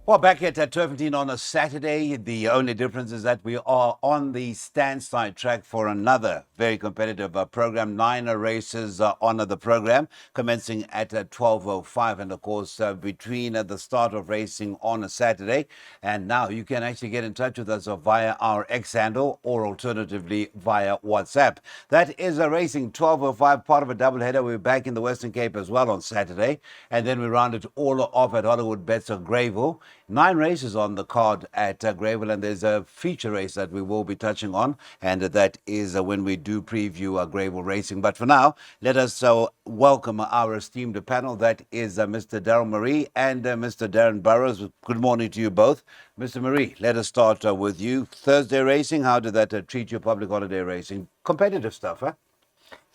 Well, back at Turffontein on a Saturday, the only difference is that we are on the stand-side track for another very competitive program. Nine races on the program, commencing at 12:05, and of course between the start of racing on a Saturday and now, you can actually get in touch with us via our X handle or alternatively via WhatsApp. That is a racing 12:05, part of a doubleheader. We're back in the Western Cape as well on Saturday, and then we round it all off at Hollywood Bets of Greyville. 9 races on the card at Greyville, and there's a feature race that we will be touching on, and that is when we do preview Greyville racing. But for now, let us welcome our esteemed panel. That is Mr. Daryl Marie and Mr. Darren Burrows. Good morning to you both. Mr. Marie, let us start with you. Thursday racing, how did that treat you? Public holiday racing? Competitive stuff, huh?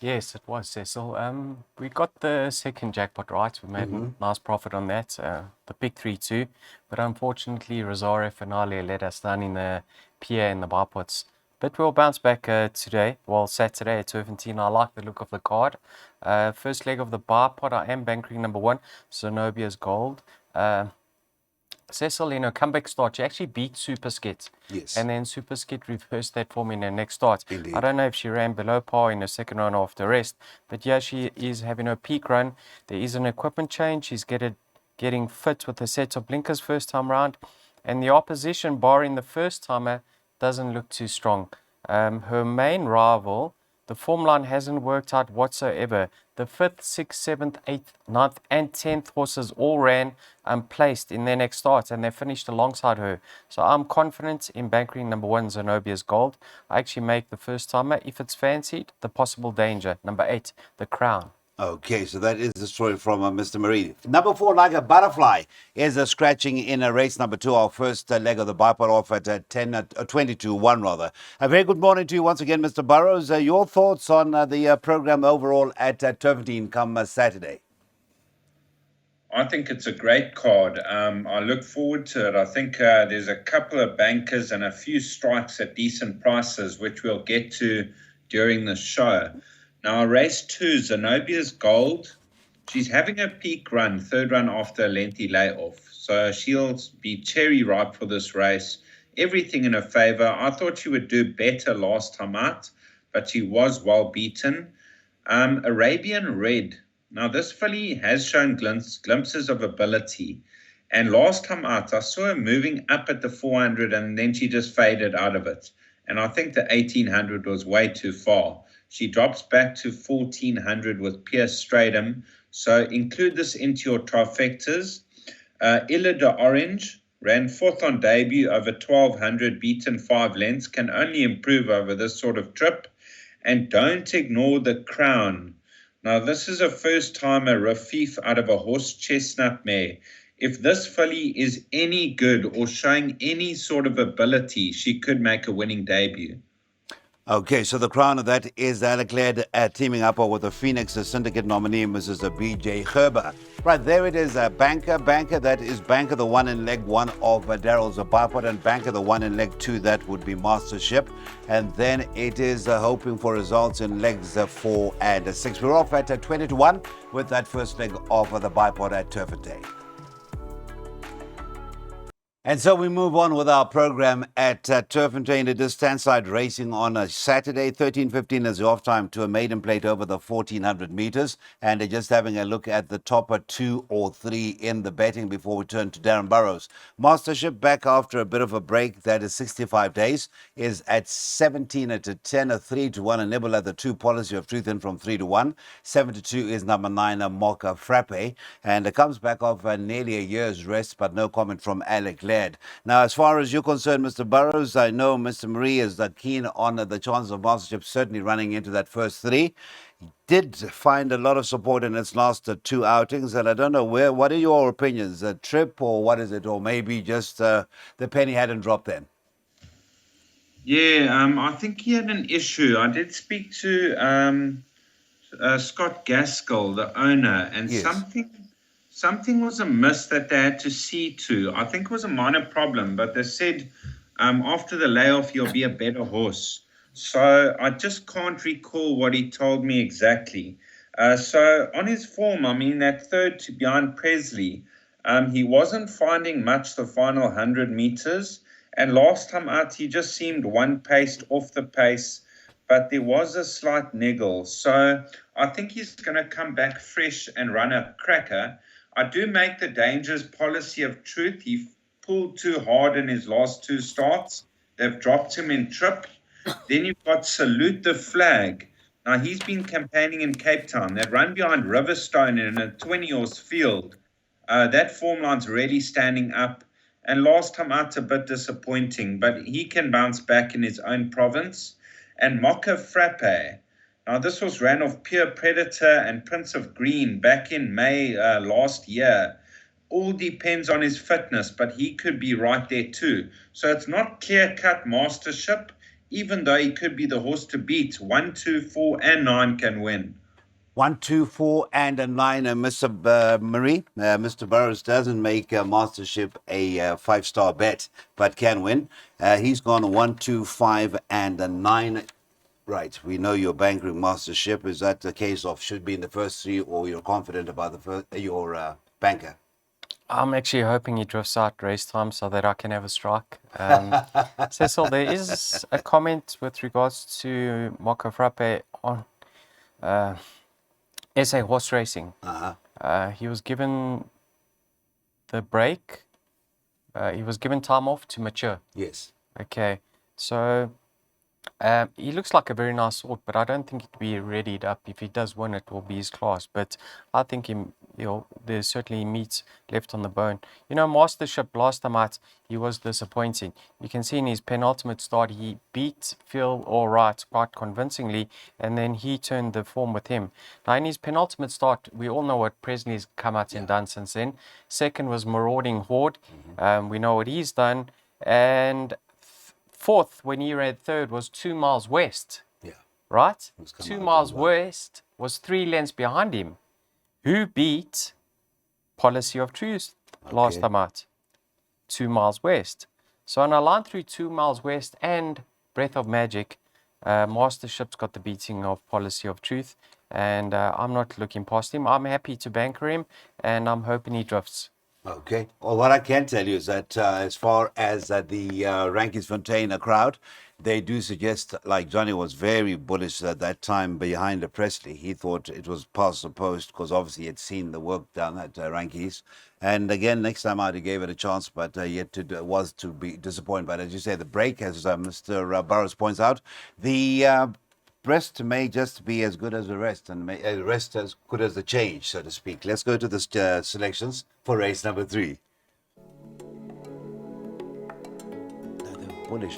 Yes, it was, Cecil. We got the second jackpot right. We made a nice profit on that, the big 3-2. But unfortunately, Rosario Finale let us down in the PA and the bypots. But we'll bounce back today, well, Saturday at Turffontein. I like the look of the card. First leg of the bypot, I am bankering number 1, Zenobia's Gold. Cecil, comeback start. She actually beat Super Skit. Yes. And then Super Skit reversed that form in her next start. Indeed. I don't know if she ran below par in her second run after rest, but yeah, she is having her peak run. There is an equipment change. She's getting fit with a set of blinkers first time round. And the opposition, barring the first timer, doesn't look too strong. Her main rival, the form line hasn't worked out whatsoever. The 5th, 6th, 7th, 8th, 9th, and 10th horses all ran placed in their next starts, and they finished alongside her. So I'm confident in bankering number 1, Zenobia's Gold. I actually make the first timer. If it's fancied, the possible danger. Number 8, the Crown. Okay, so that is the story from Mr. Marie. Number 4, Like a Butterfly, is scratching in race number 2, our first leg of the bipod off at 20-1 rather. A very good morning to you once again, Mr. Burrows. Your thoughts on the program overall at Turffontein come Saturday? I think it's a great card. I look forward to it. I think there's a couple of bankers and a few strikes at decent prices, which we'll get to during the show. Now, race 2, Zenobia's Gold. She's having a peak run, third run after a lengthy layoff. So she'll be cherry ripe for this race. Everything in her favor. I thought she would do better last time out, but she was well beaten. Arabian Red. Now, this filly has shown glimpses of ability. And last time out, I saw her moving up at the 400, and then she just faded out of it. And I think the 1800 was way too far. She drops back to 1400 with Pierce Stratum. So include this into your trifectas. Illa de Orange ran 4th on debut over 1200, beaten 5 lengths. Can only improve over this sort of trip. And don't ignore the Crown. Now, this is a first-timer Rafif out of a horse chestnut mare. If this filly is any good or showing any sort of ability, she could make a winning debut. Okay, so the Crown of that is Aleclaire teaming up with the Phoenix Syndicate nominee, Mrs. B.J. Herber. Right, there it is, Banker, that is Banker, the one in leg 1 of Daryl's bipod, and Banker, the one in leg 2, that would be Mastership. And then it is hoping for results in legs 4 and 6. We're off at 20-1 with that first leg of the bipod at Turffontein. And so we move on with our program at Turffontein. It is stand-side racing on a Saturday. 13:15 is the off time to a maiden plate over the 1400 meters. And just having a look at the top 2 or 3 in the betting before we turn to Darren Burrows. Mastership back after a bit of a break. That is 65 days. Is at 17-10, a 3-1, a nibble at the 2, Policy of Truth in from 3-1. 7-2 is number 9, a Mocha Frappe. And it comes back off nearly a year's rest, but no comment from Alec Laird. Now, as far as you're concerned, Mr. Burrows, I know Mr. Marie is keen on the chances of Mastership certainly running into that first 3. Did find a lot of support in its last 2 outings, and I don't know what are your opinions? A trip, or what is it? Or maybe just the penny hadn't dropped then? Yeah, I think he had an issue. I did speak to Scott Gaskell, the owner, and Yes. Something was amiss that they had to see to. I think it was a minor problem, but they said after the layoff, you'll be a better horse. So I just can't recall what he told me exactly. So on his form, I mean, that third to behind Presley, He wasn't finding much the final 100 meters, and last time out he just seemed one pace off the pace, but there was a slight niggle. So I think he's going to come back fresh and run a cracker. I do make the dangerous policy of truth. He pulled too hard in his last two starts. They've dropped him in trip. Then you've got Salute the Flag. Now, he's been campaigning in Cape Town. That run behind Riverstone in a 20-horse field, that form line's really standing up. And last time out, a bit disappointing, but he can bounce back in his own province. And Mocha Frappe. Now, this was ran off Pure Predator and Prince of Green back in May last year. All depends on his fitness, but he could be right there too. So it's not clear-cut mastership, even though he could be the horse to beat. 1, 2, 4, and 9 can win. 1, 2, 4, and a 9. Mr. Burrows doesn't make Mastership a 5-star bet, but can win. He's gone 1, 2, 5, and a 9. Right. We know you're bankering Mastership. Is that the case of should be in the first 3, or you're confident about your banker? I'm actually hoping he drifts out race time so that I can have a strike. Cecil, there is a comment with regards to Mocha Frappe on SA horse racing. He was given the break. He was given time off to mature. Yes. Okay. So he looks like a very nice sort, but I don't think he'd be readied up. If he does win, it will be his class. But I think there's certainly meat left on the bone. Mastership last time out, he was disappointing. You can see in his penultimate start, he beat Phil Allright quite convincingly, and then he turned the form with him. Now, in his penultimate start, we all know what Presley's come out and done since then. Second was Marauding Horde. We know what he's done. And fourth, when he ran third, was 2 miles west. Yeah. Right? 2 miles west was 3 lengths behind him. Who beat Policy of Truth last time out? 2 miles west. So on a line through 2 miles west and Breath of Magic, Mastership's got the beating of Policy of Truth. And I'm not looking past him. I'm happy to banker him, and I'm hoping he drifts. Okay. Well, what I can tell you is that as far as the Rankies-Fontein crowd, they do suggest, like Johnny was very bullish at that time behind the Presley. He thought it was past the post because obviously he had seen the work down at Rankies. And again, next time out, he gave it a chance, but yet was to be disappointed. But as you say, the break, as Mr. Burrows points out, the rest may just be as good as the rest, and the rest as good as the change, so to speak. Let's go to the selections for race number 3. No, they're bullish.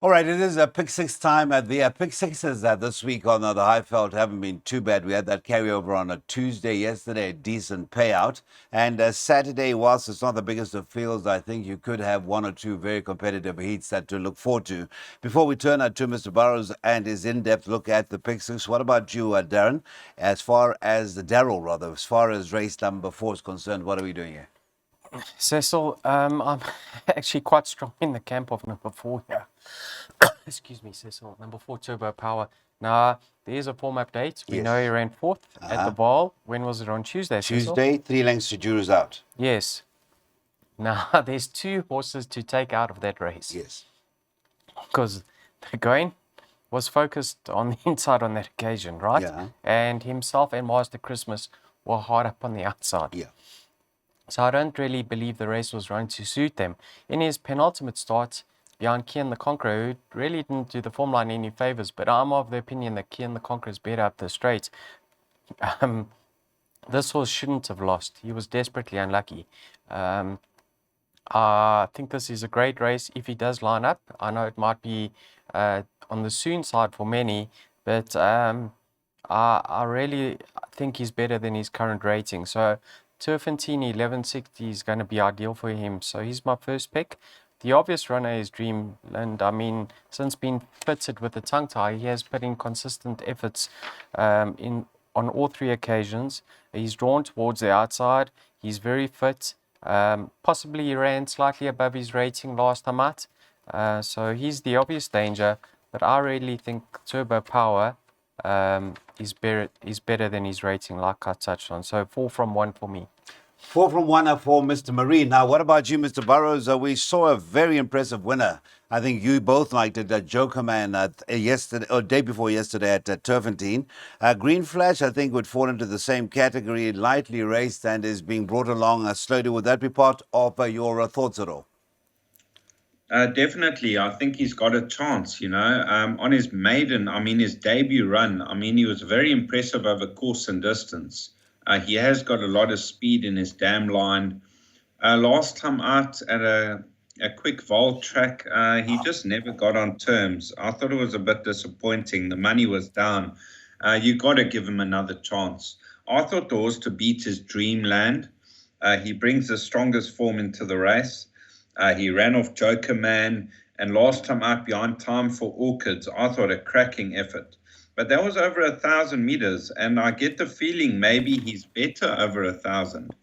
All right, it is a pick 6 time. The pick 6s this week on the Highveld haven't been too bad. We had that carryover on a Tuesday yesterday, a decent payout. And Saturday, whilst it's not the biggest of fields, I think you could have 1 or 2 very competitive heats that to look forward to. Before we turn to Mr. Burrows and his in-depth look at the pick 6, what about you, Darren? As far as race number 4 is concerned, what are we doing here? Cecil, I'm actually quite strong in the camp of number 4 here. Excuse me, Cecil. Number 4, Turbo Power. Now, there's a form update. We know he ran 4th at the ball. When was it on Tuesday, Cecil? Tuesday, 3 lengths to Juru's out. Yes. Now, there's 2 horses to take out of that race. Yes. Because the going was focused on the inside on that occasion, right? Yeah. And himself and Master Christmas were hard up on the outside. Yeah. So I don't really believe the race was run to suit them. In his penultimate start, behind Kian the Conqueror, who really didn't do the form line any favours, but I'm of the opinion that Kian the Conqueror is better up the straight. This horse shouldn't have lost. He was desperately unlucky. I think this is a great race if he does line up. I know it might be on the soon side for many, but I really think he's better than his current rating. So turffontein 1160 is going to be ideal for him. So he's my first pick. The obvious runner is Dreamland. I mean, since being fitted with the tongue tie, he has put in consistent efforts on all 3 occasions. He's drawn towards the outside. He's very fit. Possibly he ran slightly above his rating last time out. So he's the obvious danger. But I really think Turbo Power is better than his rating, like I touched on. So 4 from 1 for me. 4 from 1 for Mr. Marine. Now, what about you, Mr. Burrows? We saw a very impressive winner. I think you both liked it, Joker Man, yesterday or day before yesterday at Turffontein. Green Flash, I think, would fall into the same category, lightly raced and is being brought along slowly. Would that be part of your thoughts at all? Definitely. I think he's got a chance, on his his debut run. He was very impressive over course and distance. He has got a lot of speed in his dam line. Last time out at a quick vault track, he just never got on terms. I thought it was a bit disappointing. The money was down. You got to give him another chance. I thought the horse to beat is Dreamland. He brings the strongest form into the race. He ran off Joker Man, and last time out behind Time for Orchids, I thought a cracking effort. But that was over 1,000 meters, and I get the feeling maybe he's better over 1,000.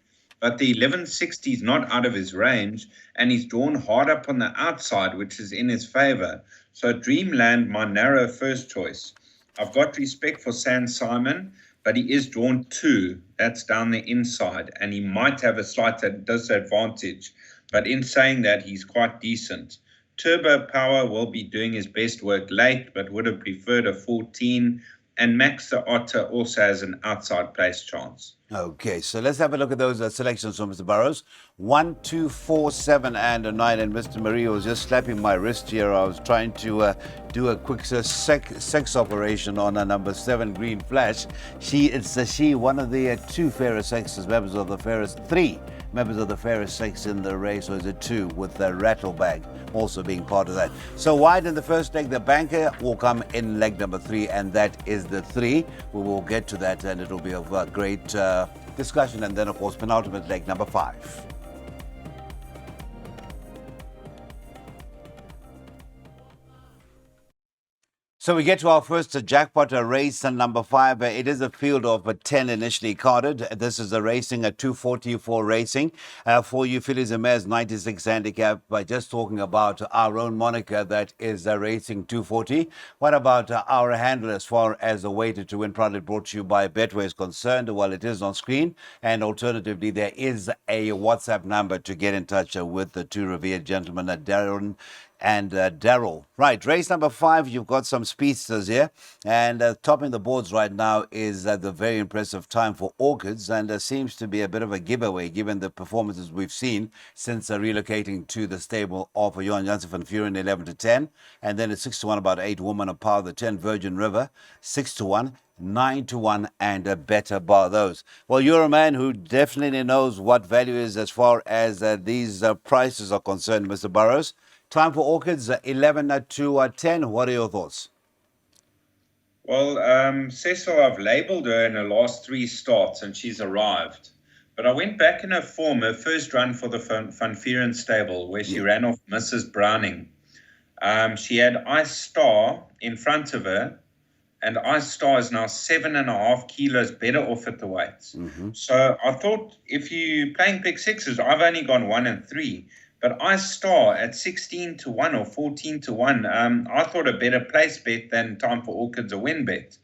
But the 1160 is not out of his range, and he's drawn hard up on the outside, which is in his favor. So Dreamland, my narrow first choice. I've got respect for San Simon, but he is drawn 2. That's down the inside, and he might have a slight disadvantage. But in saying that, he's quite decent. Turbo Power will be doing his best work late, but would have preferred a 14. And Max the Otter also has an outside place chance. Okay, so let's have a look at those selections from Mr. Burrows. 1, 2, 4, 7, and a 9. And Mr. Maria was just slapping my wrist here. I was trying to do a quick sex operation on a number 7, Green Flash. She one of the 2 fairest sexes, members of the fairest 3 members of the fairest sex in the race, or is it 2, with the Rattlebag also being part of that. So wide in the first leg, the banker will come in leg number 3, and that is the 3. We will get to that, and it'll be of great discussion. And then, of course, penultimate leg number 5. So we get to our first jackpot race, number 5. It is a field of 10 initially carded. This is a racing, a 244 racing. For you fillies and mares, 96 handicap. By just talking about our own moniker, that is racing 240. What about our handler as far as the weighted to win product brought to you by Betway is concerned? Well, it is on screen. And alternatively, there is a WhatsApp number to get in touch with the 2 revered gentlemen, Darren and Daryl. Right, race number 5, you've got some speedsters here. And topping the boards right now is the very impressive Time for Orchids. And seems to be a bit of a giveaway given the performances we've seen since relocating to the stable of Johan Janssen van Vuren, 11 to 10. And then it's 6 to 1, about 8 Woman of Power, the 10 Virgin River, 6 to 1. 9 to 1 and a better bar those. Well, you're a man who definitely knows what value is as far as these prices are concerned, Mr. Burrows. Time for Orchids, 11 to 10. What are your thoughts? Well, Cecil, I've labelled her in her last 3 starts, and she's arrived. But I went back in her form, her first run for the Van Vuren stable, where she ran off Mrs. Browning. She had Ice Star in front of her, and Ice Star is now 7.5 kilos better off at the weights. So I thought, if you're playing pick sixes, I've only gone 1 and 3. But Ice Star at 16 to 1 or 14 to 1, I thought a better place bet than Time for Orchids a win bet.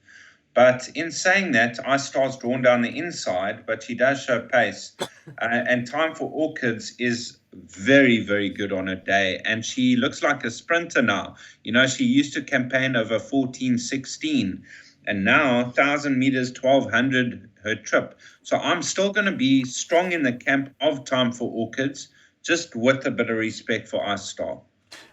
But in saying that, Ice Star's drawn down the inside, but she does show pace. And Time for Orchids is very, very good on her day. And she looks like a sprinter now. She used to campaign over 14, 16. And now 1,000 meters, 1,200 her trip. So I'm still going to be strong in the camp of Time for Orchids, just with a bit of respect for Ice Star.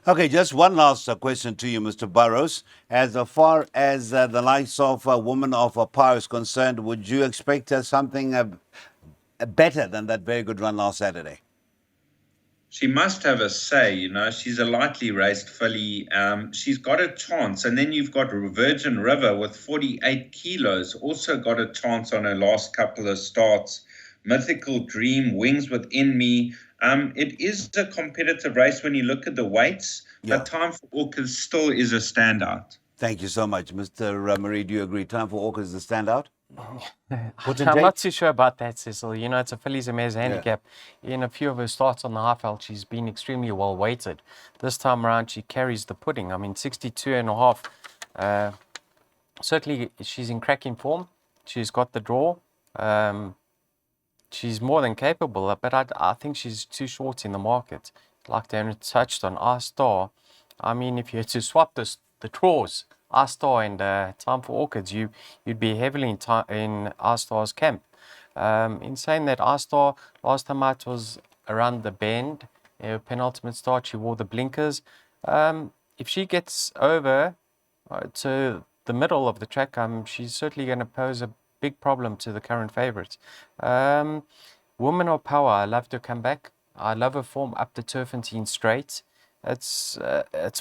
Okay, just one last question to you, Mr. Burrows. As far as the likes of Woman of Power is concerned, would you expect something better than that very good run last Saturday? She must have a say, She's a lightly raced filly. She's got a chance. And then you've got Virgin River with 48 kilos, also got a chance on her last couple of starts. Mythical Dream, Wings Within Me. It is a competitive race when you look at the weights, but Time for Orchids still is a standout. Thank you so much. Mr. Marie, do you agree? Time for Orchids is a standout? I'm not too sure about that, Cecil. It's a fillies and mares handicap. In a few of her starts on the Highveld, she's been extremely well weighted. This time around, she carries the pudding. 62.5. certainly she's in cracking form. She's got the draw. She's more than capable, but I think she's too short in the market. Like Darren touched on, R-Star. I mean, if you had to swap the draws, R-Star and Time for Orchids, you'd be heavily in R-Star's camp. In saying that, R-Star last time out was around the bend, penultimate start. She wore the blinkers. If she gets over to the middle of the track, she's certainly going to pose a big problem to the current favourites. Woman of Power, I love to come back. I love her form up the turffontein straight. It's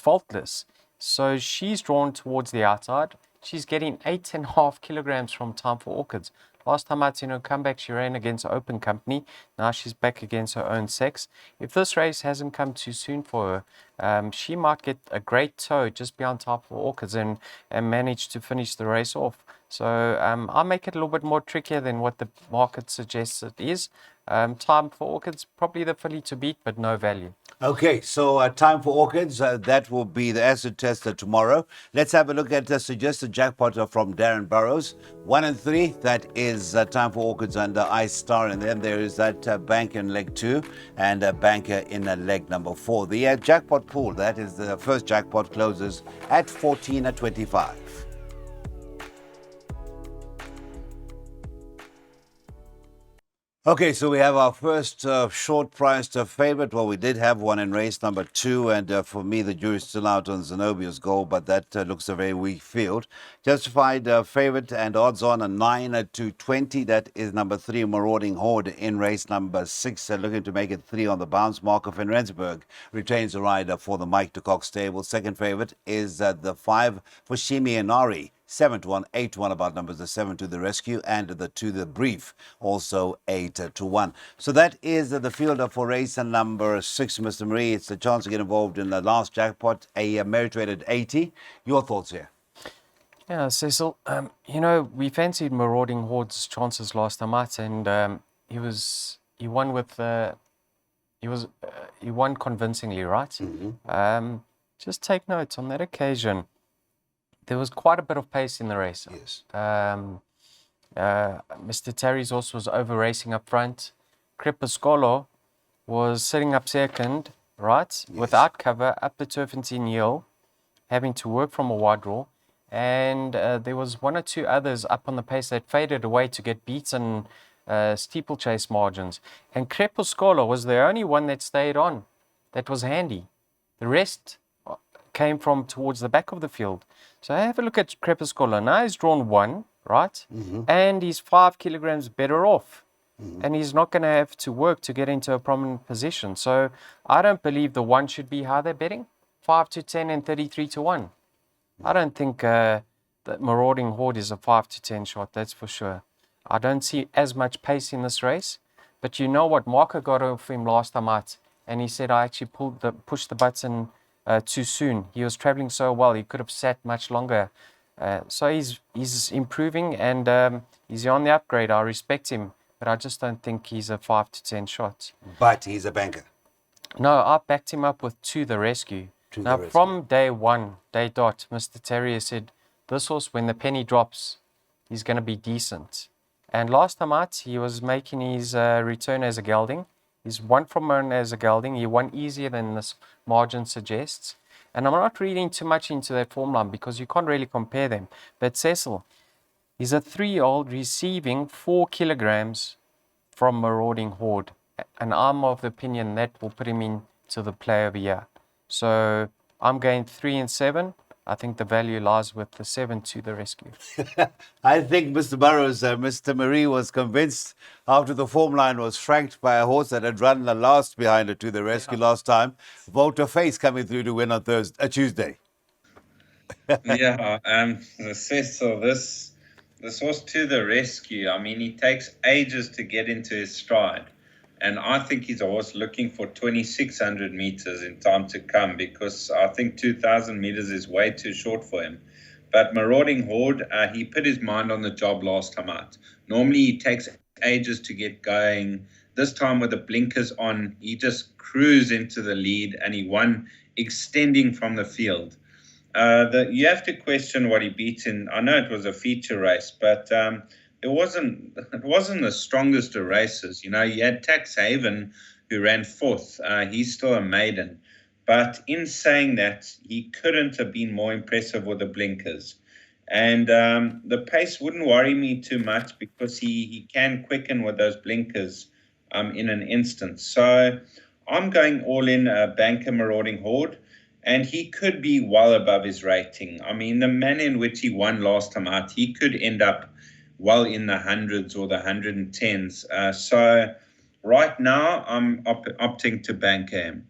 faultless. So she's drawn towards the outside. She's getting 8.5 kilograms from Time for Orchids. Last time I'd seen her comeback, she ran against open company. Now she's back against her own sex. If this race hasn't come too soon for her, she might get a great toe just beyond Time for Orchids and manage to finish the race off. So I'll make it a little bit more trickier than what the market suggests it is. Time for Orchids, probably the filly to beat, but no value. Okay, so Time for Orchids, that will be the acid tester tomorrow. Let's have a look at the suggested jackpot from Darren Burrows. 1 and 3, that is Time for Orchids under Ice Star, and then there is that banker in leg 2 and a banker in leg number 4. The jackpot pool, that is the first jackpot, closes at 14.25. Okay, so we have our first short-priced favourite. Well, we did have one in race number 2, and for me, the jury's still out on Zenobia's goal, but that looks a very weak field. Justified favourite and odds-on a 9 to 20. That is number 3, Marauding Horde, in race number 6, looking to make it 3 on the bounce. Marco van Rensburg retains the rider for the Mike de Kock stable. Second favourite is the 5, Fushimi Inari. 7 to 1, 8 to 1 about numbers, the 7 to the rescue and the 2 the brief, also 8 to 1. So that is the fielder for race number 6, Mr. Marie. It's a chance to get involved in the last jackpot, a merit rated 80. Your thoughts here? Yeah, Cecil, we fancied Marauding Horde's chances last time out, and he won convincingly, right? Mm-hmm. Just take note on that occasion. There was quite a bit of pace in the race. Yes. Mr. Terry's horse was over racing up front. Crepuscolo was sitting up second, right? Yes. Without cover, up the turffontein hill, having to work from a wide draw. And there was 1 or 2 others up on the pace that faded away to get beaten steeplechase margins. And Crepuscolo was the only one that stayed on, that was handy. The rest came from towards the back of the field. So have a look at Crepuscolo. Now he's drawn 1, right? Mm-hmm. And he's 5 kilograms better off. Mm-hmm. And he's not going to have to work to get into a prominent position. So I don't believe the 1 should be how they're betting. 5 to 10 and 33 to 1. I don't think that Marauding Horde is a 5 to 10 shot, that's for sure. I don't see as much pace in this race. But you know what? Marco got off him last time out. And he said, I actually pushed the button too soon. He was traveling so well, he could have sat much longer. So he's improving, and he's on the upgrade. I respect him, but I just don't think he's a 5 to 10 shot. But he's a banker. No, I backed him up with 2 the rescue. From day 1, day dot, Mr. Terrier said, this horse, when the penny drops, he's going to be decent. And last time out, he was making his return as a gelding. He's won from one as a gelding. He won easier than this margin suggests. And I'm not reading too much into that form line because you can't really compare them. But Cecil, he's a 3-year-old receiving 4 kilograms from Marauding Horde. And I'm of the opinion that will put him into the play of the year. So I'm going 3 and 7. I think the value lies with the 7 to the rescue. I think Mr. Burrows, Mr. Marie was convinced after the form line was franked by a horse that had run the last behind it to the rescue last time. Volta Face coming through to win on Tuesday. Yeah, Cecil, this horse to the rescue. I mean, he takes ages to get into his stride. And I think he's a horse looking for 2,600 meters in time to come, because I think 2,000 meters is way too short for him. But Marauding Horde, he put his mind on the job last time out. Normally he takes ages to get going. This time with the blinkers on, he just cruised into the lead and he won extending from the field. You have to question what he beat in. I know it was a feature race, but it wasn't the strongest of races. You had Tax Haven, who ran fourth. He's still a maiden, but in saying that, he couldn't have been more impressive with the blinkers. And the pace wouldn't worry me too much because he can quicken with those blinkers in an instant. So I'm going all in Banker Marauding Horde, and he could be well above his rating. I mean, the manner in which he won last time out, he could end up well in the hundreds or the 110s. So right now, I'm opting to banker him.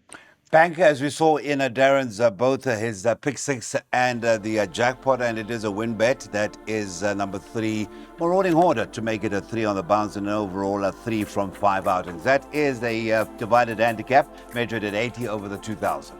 Banker, as we saw in Darren's both his pick six and the jackpot, and it is a win bet. That is number 3, Marauding Horde, to make it a 3 on the bounce and an overall a 3 from 5 outings. That is a divided handicap measured at 80 over the 2000.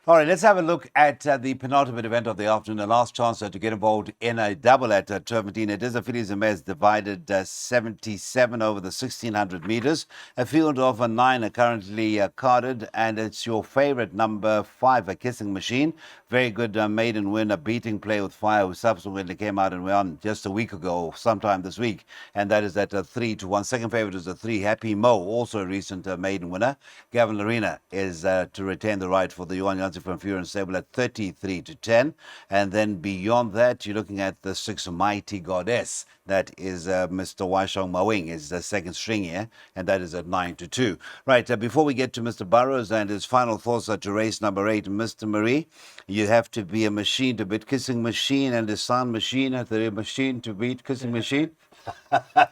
All right, let's have a look at the penultimate event of the afternoon, the last chance to get involved in a double at turffontein. It is a fillies and mares divided 77 over the 1600 meters. A field of 9 are currently carded, and it's your favorite number 5, a Kissing Machine. Very good maiden win, a beating Play with Fire, who subsequently came out and won just a week ago, sometime this week, and that is at 3-1. Second favorite is a 3, Happy Mo, also a recent maiden winner. Gavin Larena is to retain the right for the Yuan Yanzi from Fury and Stable at 33-10. And then beyond that, you're looking at the 6, Mighty Goddess. That is Mr. Waishong Mawing is the second string here, and that is at 9-2. Right, before we get to Mr. Burrows and his final thoughts to race number 8, Mr. Marie, you have to be a machine to beat Kissing Machine, and the Sound Machine, the machine to beat Kissing Machine.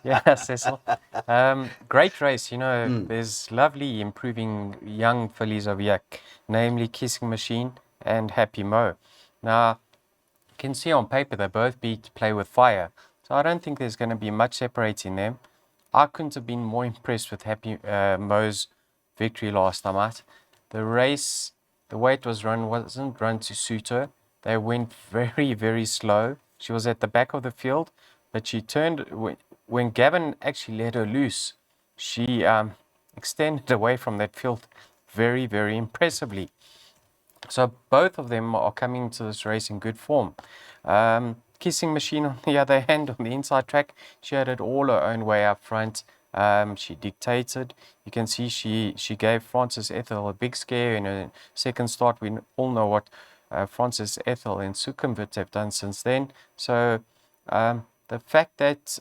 Yeah, Cecil. Great race. There's lovely improving young fillies over here, namely Kissing Machine and Happy Mo. Now, you can see on paper they both beat Play with Fire, so I don't think there's going to be much separating them. I couldn't have been more impressed with Happy Mo's victory last time out. The race, the way it was run, wasn't run to suit her. They went very, very slow. She was at the back of the field, but she turned, when Gavin actually let her loose, she extended away from that field very, very impressively. So both of them are coming into this race in good form. Kissing Machine, on the other hand, on the inside track, she had it all her own way up front. She dictated. You can see she gave Francis Ethel a big scare in her second start. We all know what Francis Ethel and Sukhumvit have done since then. So the fact that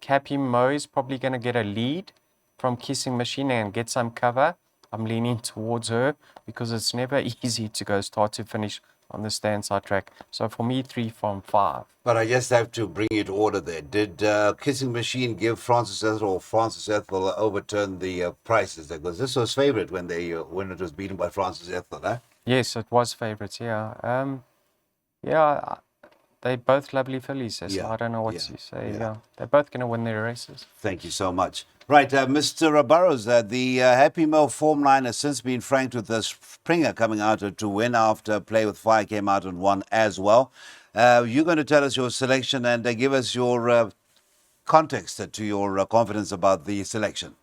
Happy Mo is probably going to get a lead from Kissing Machine and get some cover, I'm leaning towards her because it's never easy to go start to finish on the stand side track. So for me, 3 from 5. But I just have to bring you to order there. Did Kissing Machine give Francis Ethel, or Francis Ethel overturn the prices? Because this was favorite when it was beaten by Francis Ethel, eh? Yes, it was favourites, yeah. They're both lovely fillies, so I don't know what to say. Yeah. They're both going to win their races. Thank you so much. Right, Mr. Burrows, the Happy Mo form line has since been franked with the Springer coming out to win after Play with Fire came out and won as well. You're going to tell us your selection and give us your context to your confidence about the selection.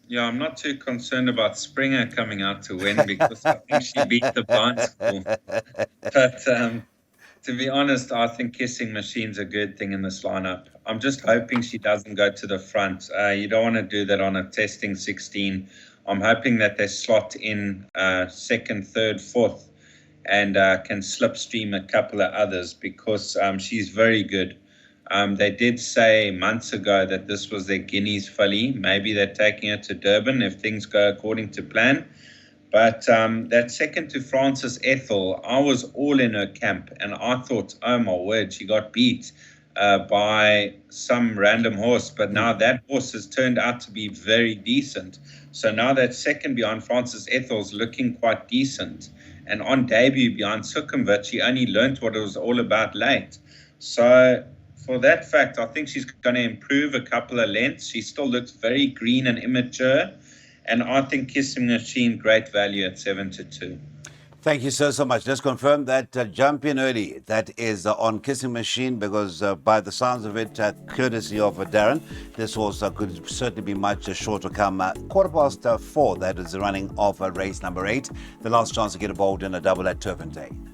Yeah, I'm not too concerned about Springer coming out to win because I think she beat the blind school. But to be honest, I think Kissing Machine's a good thing in this lineup. I'm just hoping she doesn't go to the front. You don't want to do that on a testing 16. I'm hoping that they slot in second, third, fourth, and can slipstream a couple of others because she's very good. They did say months ago that this was their Guineas filly. Maybe they're taking it to Durban if things go according to plan. But that second to Francis Ethel, I was all in her camp, and I thought, oh my word, she got beat by some random horse. But now that horse has turned out to be very decent. So now that second behind Francis Ethel's looking quite decent. And on debut behind Sukhumvit, she only learnt what it was all about late. So for that fact, I think she's going to improve a couple of lengths. She still looks very green and immature. And I think Kissing Machine, great value at 7-2. Thank you so much. Let's confirm that jump in early. That is on Kissing Machine, because by the sounds of it, courtesy of Darren, this horse could certainly be much shorter come 4:15. That is the running of race number 8. The last chance to get involved in a double at Turffontein.